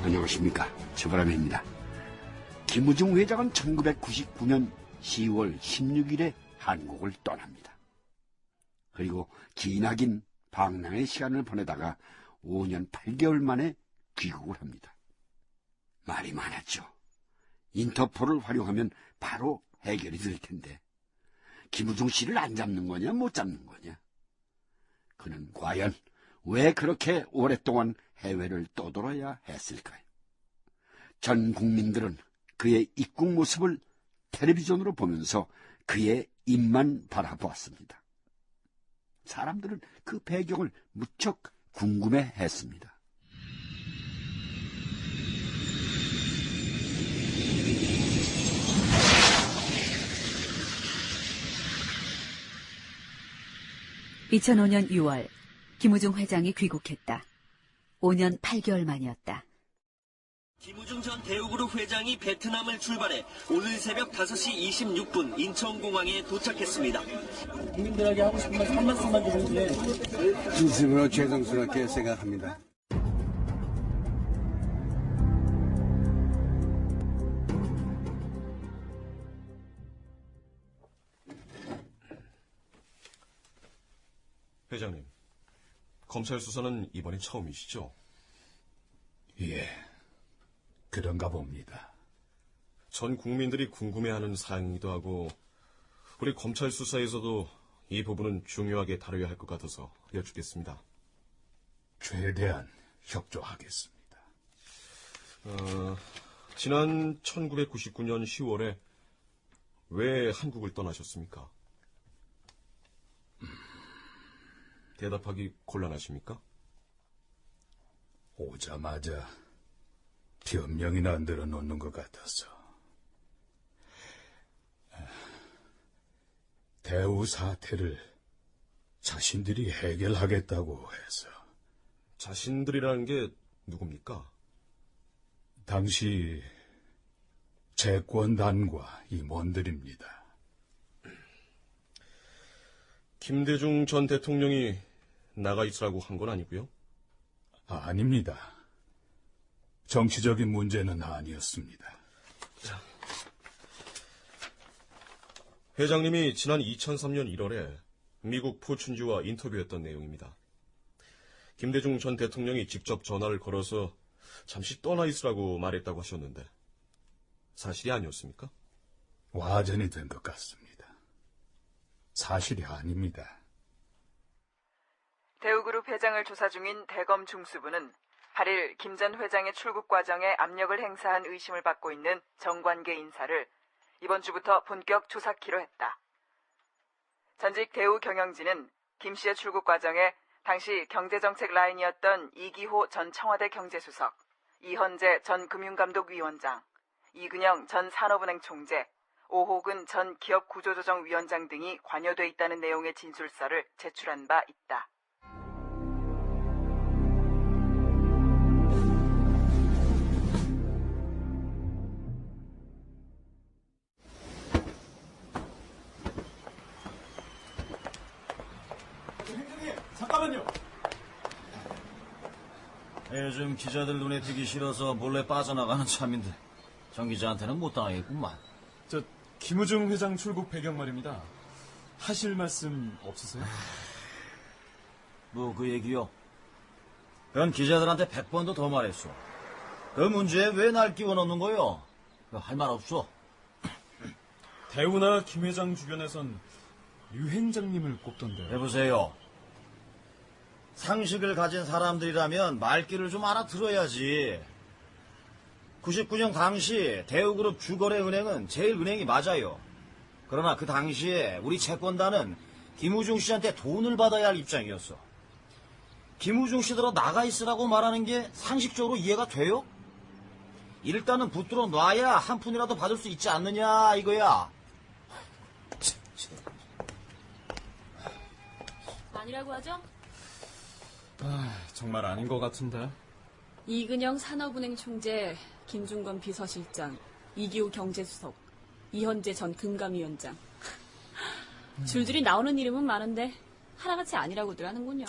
안녕하십니까. 최바람입니다. 김우중 회장은 1999년 10월 16일에 한국을 떠납니다. 그리고 기나긴 방랑의 시간을 보내다가 5년 8개월 만에 귀국을 합니다. 말이 많았죠. 인터폴을 활용하면 바로 해결이 될 텐데 김우중 씨를 안 잡는 거냐 못 잡는 거냐. 그는 과연 왜 그렇게 오랫동안 해외를 떠돌아야 했을까요? 전 국민들은 그의 입국 모습을 텔레비전으로 보면서 그의 입만 바라보았습니다. 사람들은 그 배경을 무척 궁금해했습니다. (2005년 6월) 김우중 회장이 귀국했다. 5년 8개월 만이었다. 김우중 전 대우그룹 회장이 베트남을 출발해 오늘 새벽 5시 26분 인천공항에 도착했습니다. 국민들에게 하고 싶은 말씀 한 말씀만 주세요. 진심으로 죄송스럽게 생각합니다. 회장님, 검찰 수사는 이번이 처음이시죠? 예, 그런가 봅니다. 전 국민들이 궁금해하는 사항이기도 하고 우리 검찰 수사에서도 이 부분은 중요하게 다뤄야 할 것 같아서 여쭙겠습니다. 최대한 협조하겠습니다. 지난 1999년 10월에 왜 한국을 떠나셨습니까? 대답하기 곤란하십니까? 오자마자 변명이나 늘어놓는 것 같아서. 대우 사태를 자신들이 해결하겠다고 해서. 자신들이라는 게 누굽니까? 당시 채권단과 임원들입니다. 김대중 전 대통령이 나가 있으라고 한 건 아니고요? 아닙니다. 정치적인 문제는 아니었습니다. 회장님이 지난 2003년 1월에 미국 포춘지와 인터뷰했던 내용입니다. 김대중 전 대통령이 직접 전화를 걸어서 잠시 떠나 있으라고 말했다고 하셨는데 사실이 아니었습니까? 와전이 된 것 같습니다. 사실이 아닙니다. 대우그룹 회장을 조사 중인 대검 중수부는 8일 김 전 회장의 출국 과정에 압력을 행사한 의심을 받고 있는 정관계 인사를 이번 주부터 본격 조사키로 했다. 전직 대우 경영진은 김 씨의 출국 과정에 당시 경제정책 라인이었던 이기호 전 청와대 경제수석, 이헌재 전 금융감독위원장, 이근영 전 산업은행 총재, 오호근 전 기업구조조정위원장 등이 관여돼 있다는 내용의 진술서를 제출한 바 있다. 잠깐만요. 요즘 기자들 눈에 띄기 싫어서 몰래 빠져나가는 참인데 정 기자한테는 못 당하겠구만. 저 김우중 회장 출국 배경 말입니다. 하실 말씀 없으세요? 뭐 그 얘기요? 그건 기자들한테 100번도 더 말했어. 그 문제에 왜 날 끼워 넣는 거요? 할 말 없어. 대우나 김 회장 주변에선 유 행장님을 꼽던데. 해보세요. 상식을 가진 사람들이라면 말귀를 좀 알아들어야지. 99년 당시 대우그룹 주거래은행은 제일은행이 맞아요. 그러나 그 당시에 우리 채권단은 김우중 씨한테 돈을 받아야 할 입장이었어. 김우중 씨더러 나가 있으라고 말하는 게 상식적으로 이해가 돼요? 일단은 붙들어 놔야 한 푼이라도 받을 수 있지 않느냐 이거야. 아니라고 하죠? 정말 아닌 것 같은데. 이근영 산업은행 총재, 김중건 비서실장, 이기호 경제수석, 이헌재 전 금감위원장. 줄줄이 나오는 이름은 많은데 하나같이 아니라고들 하는군요.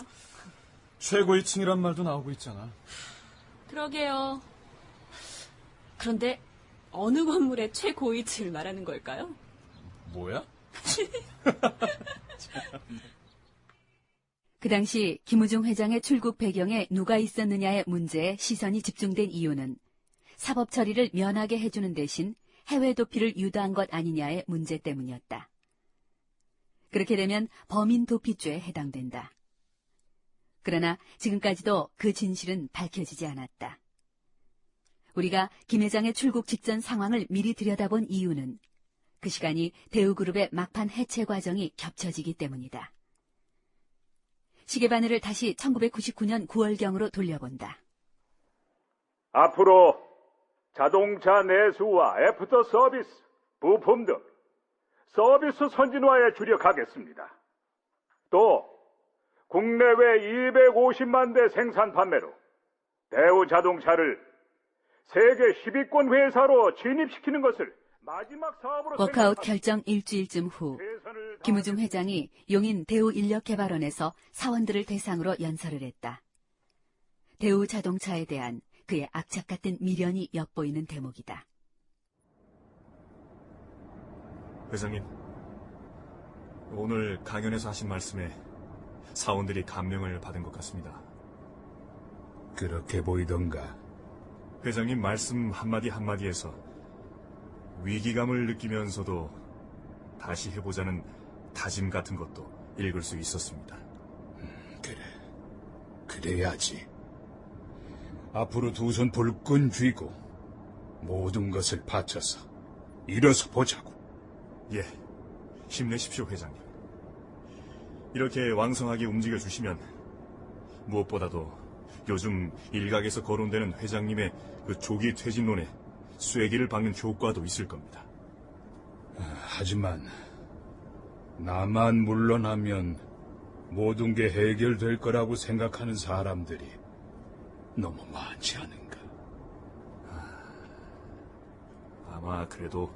최고위층이란 말도 나오고 있잖아. 그러게요. 그런데 어느 건물의 최고위층을 말하는 걸까요? 뭐야? 그 당시 김우중 회장의 출국 배경에 누가 있었느냐의 문제에 시선이 집중된 이유는 사법 처리를 면하게 해주는 대신 해외 도피를 유도한 것 아니냐의 문제 때문이었다. 그렇게 되면 범인 도피죄에 해당된다. 그러나 지금까지도 그 진실은 밝혀지지 않았다. 우리가 김 회장의 출국 직전 상황을 미리 들여다본 이유는 그 시간이 대우그룹의 막판 해체 과정이 겹쳐지기 때문이다. 시계바늘을 다시 1999년 9월경으로 돌려본다. 앞으로 자동차 내수와 애프터 서비스, 부품 등 서비스 선진화에 주력하겠습니다. 또 국내외 250만 대 생산 판매로 대우 자동차를 세계 10위권 회사로 진입시키는 것을 마지막 사업으로 워크아웃 결정 일주일쯤 후 김우중 회장이 용인 대우인력개발원에서 사원들을 대상으로 연설을 했다. 대우 자동차에 대한 그의 악착 같은 미련이 엿보이는 대목이다. 회장님, 오늘 강연에서 하신 말씀에 사원들이 감명을 받은 것 같습니다. 그렇게 보이던가. 회장님 말씀 한마디 한마디에서 위기감을 느끼면서도 다시 해보자는 다짐 같은 것도 읽을 수 있었습니다. 그래. 그래야지. 앞으로 두 손 불끈 쥐고 모든 것을 바쳐서 일어서 보자고. 예, 힘내십시오, 회장님. 이렇게 왕성하게 움직여주시면 무엇보다도 요즘 일각에서 거론되는 회장님의 그 조기 퇴진론에 쐐기를 박는 효과도 있을 겁니다. 하지만 나만 물러나면 모든 게 해결될 거라고 생각하는 사람들이 너무 많지 않은가? 아마 그래도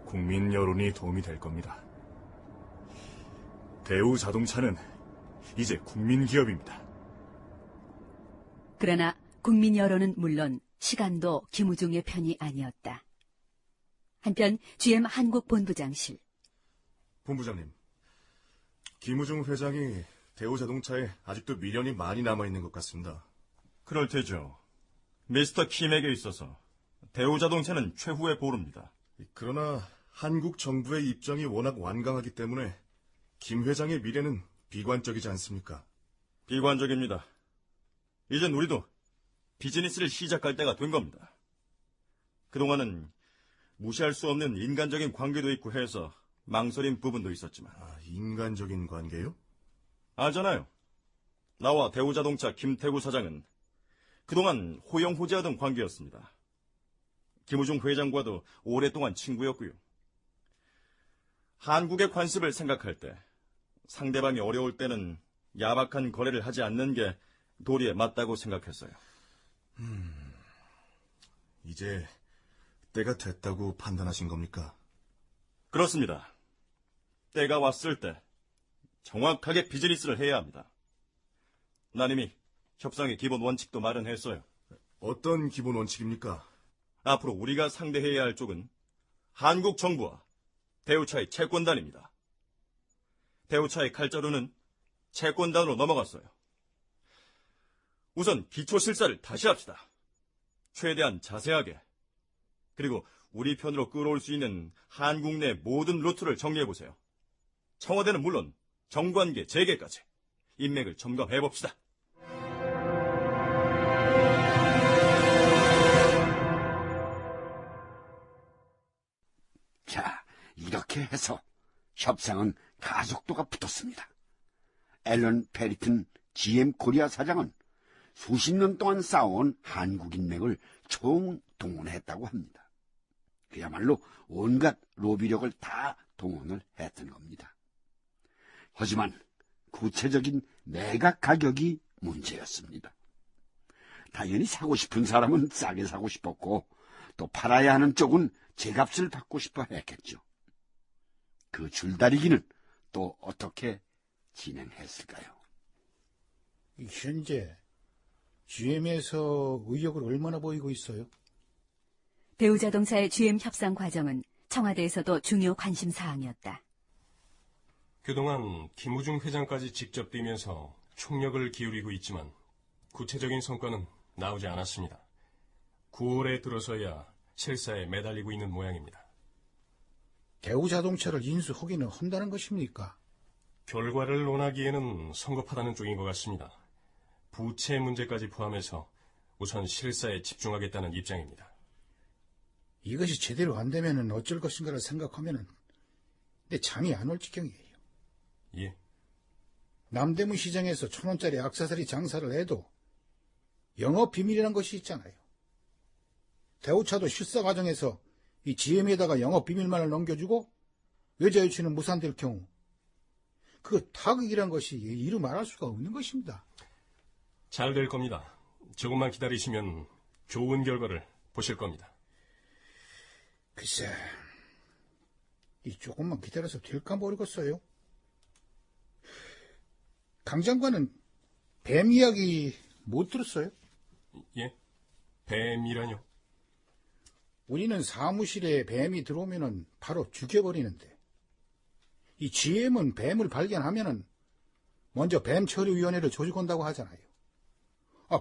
국민 여론이 도움이 될 겁니다. 대우 자동차는 이제 국민 기업입니다. 그러나 국민 여론은 물론 시간도 김우중의 편이 아니었다. 한편 GM 한국본부장실. 본부장님, 김우중 회장이 대우 자동차에 아직도 미련이 많이 남아있는 것 같습니다. 그럴 테죠. 미스터 킴에게 있어서 대우 자동차는 최후의 보루입니다. 그러나 한국 정부의 입장이 워낙 완강하기 때문에 김 회장의 미래는 비관적이지 않습니까? 비관적입니다. 이젠 우리도 비즈니스를 시작할 때가 된 겁니다. 그동안은 무시할 수 없는 인간적인 관계도 있고 해서 망설인 부분도 있었지만. 인간적인 관계요? 알잖아요. 나와 대우자동차 김태구 사장은 그동안 호영호재하던 관계였습니다. 김우중 회장과도 오랫동안 친구였고요. 한국의 관습을 생각할 때 상대방이 어려울 때는 야박한 거래를 하지 않는 게 도리에 맞다고 생각했어요. 이제 때가 됐다고 판단하신 겁니까? 그렇습니다. 때가 왔을 때 정확하게 비즈니스를 해야 합니다. 난 이미 협상의 기본 원칙도 마련했어요. 어떤 기본 원칙입니까? 앞으로 우리가 상대해야 할 쪽은 한국 정부와 대우차의 채권단입니다. 대우차의 칼자루는 채권단으로 넘어갔어요. 우선 기초실사를 다시 합시다. 최대한 자세하게. 그리고 우리 편으로 끌어올 수 있는 한국 내 모든 루트를 정리해보세요. 청와대는 물론 정관계, 재계까지 인맥을 점검해봅시다. 자, 이렇게 해서 협상은 가속도가 붙었습니다. 앨런 페리튼 GM 코리아 사장은 수십 년 동안 쌓아온 한국 인맥을 총동원했다고 합니다. 그야말로 온갖 로비력을 다 동원을 했던 겁니다. 하지만 구체적인 매각 가격이 문제였습니다. 당연히 사고 싶은 사람은 싸게 사고 싶었고 또 팔아야 하는 쪽은 제값을 받고 싶어 했겠죠. 그 줄다리기는 또 어떻게 진행했을까요? 현재 GM에서 의욕을 얼마나 보이고 있어요? 대우자동차의 GM 협상 과정은 청와대에서도 중요 관심 사항이었다. 그동안 김우중 회장까지 직접 뛰면서 총력을 기울이고 있지만 구체적인 성과는 나오지 않았습니다. 9월에 들어서야 실사에 매달리고 있는 모양입니다. 대우자동차를 인수하기는 한다는 것입니까? 결과를 논하기에는 성급하다는 쪽인 것 같습니다. 부채 문제까지 포함해서 우선 실사에 집중하겠다는 입장입니다. 이것이 제대로 안 되면 어쩔 것인가를 생각하면 내 잠이 안 올 지경이에요. 예. 남대문 시장에서 1,000원짜리 액세서리 장사를 해도 영업 비밀이라는 것이 있잖아요. 대우차도 실사 과정에서 이 GM에다가 영업 비밀만을 넘겨주고 외자 유치는 무산될 경우 그 타격이란 것이 이루 말할 수가 없는 것입니다. 잘 될 겁니다. 조금만 기다리시면 좋은 결과를 보실 겁니다. 글쎄, 이 조금만 기다려서 될까 모르겠어요. 강 장관은 뱀 이야기 못 들었어요? 예? 뱀이라뇨? 우리는 사무실에 뱀이 들어오면은 바로 죽여버리는데 이 GM은 뱀을 발견하면은 먼저 뱀 처리위원회를 조직한다고 하잖아요.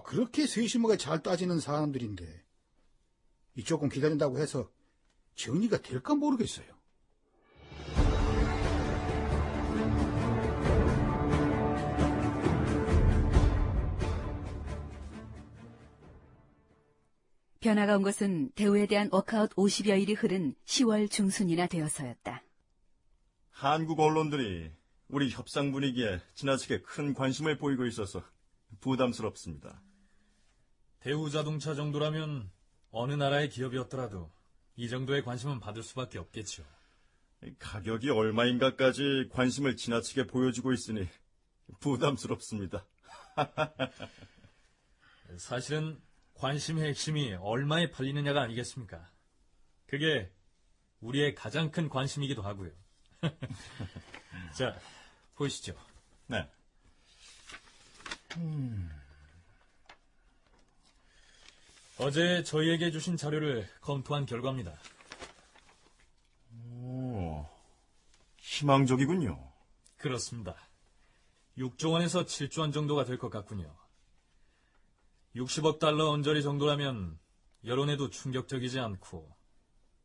그렇게 세심하게 잘 따지는 사람들인데 이 조금 기다린다고 해서 정리가 될까 모르겠어요. 변화가 온 것은 대우에 대한 워크아웃 50여일이 흐른 10월 중순이나 되어서였다. 한국 언론들이 우리 협상 분위기에 지나치게 큰 관심을 보이고 있어서 부담스럽습니다. 대우자동차 정도라면 어느 나라의 기업이었더라도 이 정도의 관심은 받을 수밖에 없겠죠. 가격이 얼마인가까지 관심을 지나치게 보여주고 있으니 부담스럽습니다. 사실은 관심의 핵심이 얼마에 팔리느냐가 아니겠습니까? 그게 우리의 가장 큰 관심이기도 하고요. 자, 보시죠. 네. 어제 저희에게 주신 자료를 검토한 결과입니다. 오, 희망적이군요. 그렇습니다. 6조 원에서 7조 원 정도가 될 것 같군요. 60억 달러 언저리 정도라면 여론에도 충격적이지 않고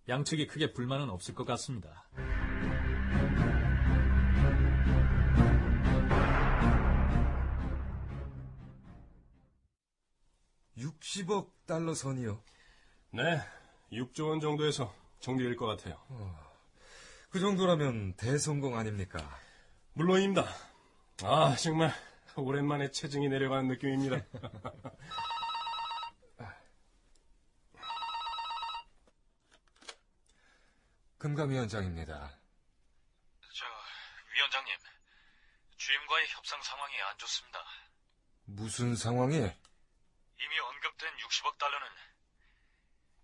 양측이 크게 불만은 없을 것 같습니다. $60억 선이요? 네, 6조 원 정도에서 정리될 것 같아요. 그 정도라면 대성공 아닙니까? 물론입니다. 정말 오랜만에 체증이 내려가는 느낌입니다. 금감위원장입니다. 위원장님, GM과의 협상 상황이 안 좋습니다. 무슨 상황이? 이미 언급된 60억 달러는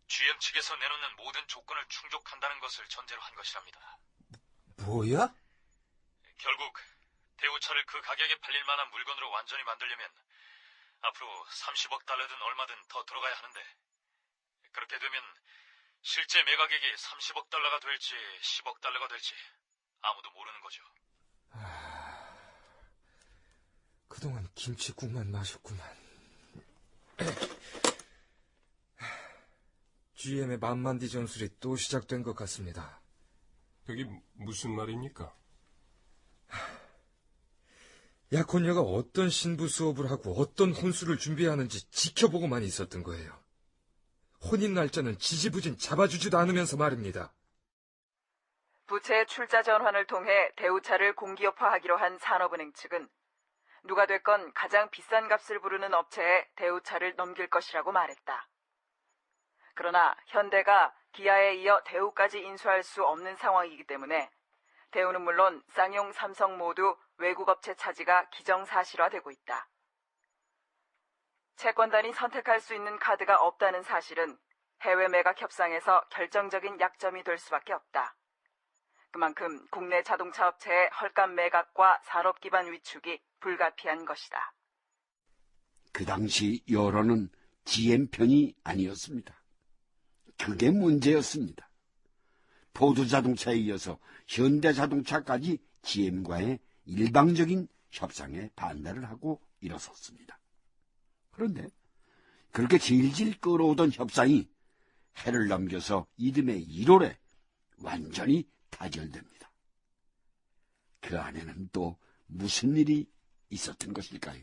GM 측에서 내놓는 모든 조건을 충족한다는 것을 전제로 한 것이랍니다. 뭐야? 결국 대우차를 그 가격에 팔릴 만한 물건으로 완전히 만들려면 앞으로 30억 달러든 얼마든 더 들어가야 하는데 그렇게 되면 실제 매가격이 30억 달러가 될지 10억 달러가 될지 아무도 모르는 거죠. 그동안 김치국만 마셨구만. GM의 만만디 전술이 또 시작된 것 같습니다. 그게 무슨 말입니까? 약혼녀가 어떤 신부 수업을 하고 어떤 혼수를 준비해야 하는지 지켜보고만 있었던 거예요. 혼인 날짜는 지지부진 잡아주지도 않으면서 말입니다. 부채 출자 전환을 통해 대우차를 공기업화하기로 한 산업은행 측은 누가 됐건 가장 비싼 값을 부르는 업체에 대우차를 넘길 것이라고 말했다. 그러나 현대가 기아에 이어 대우까지 인수할 수 없는 상황이기 때문에 대우는 물론 쌍용, 삼성 모두 외국 업체 차지가 기정사실화되고 있다. 채권단이 선택할 수 있는 카드가 없다는 사실은 해외 매각 협상에서 결정적인 약점이 될 수밖에 없다. 그만큼 국내 자동차 업체의 헐값 매각과 산업 기반 위축이 불가피한 것이다. 그 당시 여론은 GM 편이 아니었습니다. 그게 문제였습니다. 포드 자동차에 이어서 현대 자동차까지 GM과의 일방적인 협상에 반대를 하고 일어섰습니다. 그런데 그렇게 질질 끌어오던 협상이 해를 넘겨서 이듬해 1월에 완전히 타결됩니다. 그 안에는 또 무슨 일이 있었던 것일까요?